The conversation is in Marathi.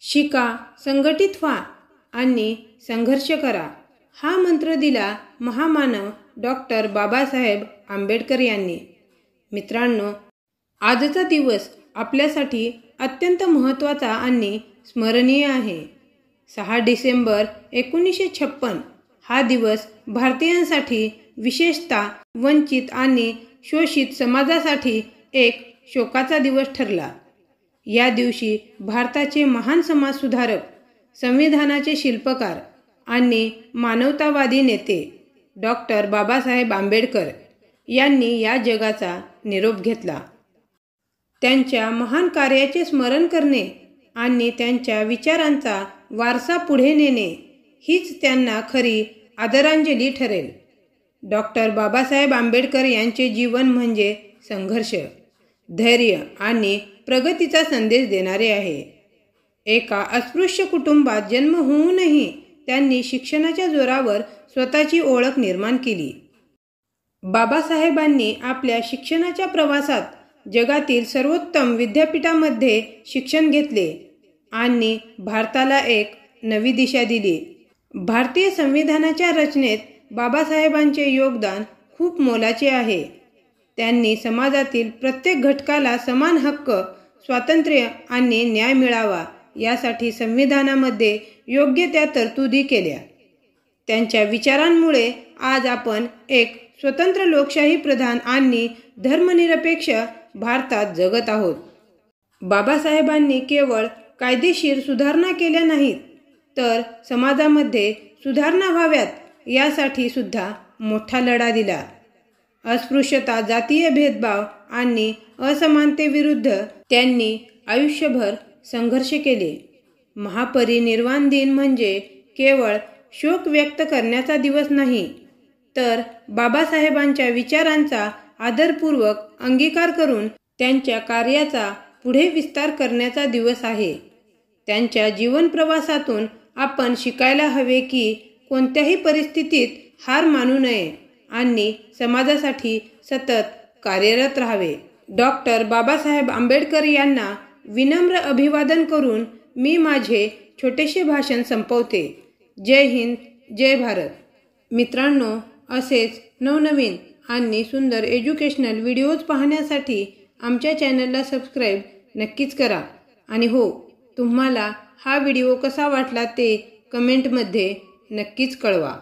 शिका, संघटित व्हा आणि संघर्ष करा हा मंत्र दिला महामानव डॉक्टर बाबासाहेब आंबेडकर यांनी। मित्रांनो, आजचा दिवस आपल्यासाठी अत्यंत महत्त्वाचा आणि स्मरणीय आहे। 6 डिसेंबर 1956 हा दिवस भारतीयांसाठी, विशेषतः वंचित आणि शोषित समाजासाठी एक शोकाचा दिवस ठरला। या दिवशी भारताचे महान समाजसुधारक, संविधानाचे शिल्पकार आणि मानवतावादी नेते डॉक्टर बाबासाहेब आंबेडकर यांनी या जगाचा निरोप घेतला। त्यांच्या महान कार्याचे स्मरण करणे आणि त्यांच्या विचारांचा वारसा पुढे नेणे हीच त्यांना खरी आदरांजली ठरेल। डॉक्टर बाबासाहेब आंबेडकर यांचे जीवन म्हणजे संघर्ष, धैर्य आणि प्रगतीचा संदेश देणारे आहे। एका अस्पृश्य कुटुंबात जन्म होऊनही त्यांनी शिक्षणाच्या जोरावर स्वतःची ओळख निर्माण केली। बाबासाहेबांनी आपल्या शिक्षणाच्या प्रवासात जगातील सर्वोत्तम विद्यापीठामध्ये शिक्षण घेतले आणि भारताला एक नवी दिशा दिली। भारतीय संविधानाच्या रचनेत बाबासाहेबांचे योगदान खूप मोलाचे आहे। त्यांनी समाजातील प्रत्येक घटकाला समान हक्क, स्वातंत्र्य आणि न्याय मिळावा यासाठी संविधानामध्ये योग्य त्या तरतुदी केल्या। त्यांच्या विचारांमुळे आज आपण एक स्वतंत्र, लोकशाही प्रधान आणि धर्मनिरपेक्ष भारतात जगत आहोत। बाबासाहेबांनी केवळ कायदेशीर सुधारणा केल्या नाहीत, तर समाजामध्ये सुधारणा व्हाव्यात यासाठी सुद्धा मोठा लढा दिला। अस्पृश्यता, जातीय भेदभाव आणि असमानतेविरुद्ध त्यांनी आयुष्यभर संघर्ष केले। महापरिनिर्वाण दिन म्हणजे केवळ शोक व्यक्त करण्याचा दिवस नाही, तर बाबासाहेबांच्या विचारांचा आदरपूर्वक अंगीकार करून त्यांच्या कार्याचा पुढे विस्तार करण्याचा दिवस आहे। त्यांच्या जीवन प्रवासातून आपण शिकायला हवे की कोणत्याही परिस्थितीत हार मानू नये आणि समाजासाठी सतत कार्यरत राहावे। डॉक्टर बाबासाहेब आंबेडकर यांना विनम्र अभिवादन करून मी माझे छोटेसे भाषण संपवते। जय हिंद, जय भारत। मित्रांनो, असेच नवनवीन आणि सुंदर एज्युकेशनल व्हिडिओज पाहण्यासाठी आमच्या चॅनलला सबस्क्राईब नक्कीच करा। आणि हो, तुम्हाला हा व्हिडिओ कसा वाटला ते कमेंटमध्ये नक्कीच कळवा।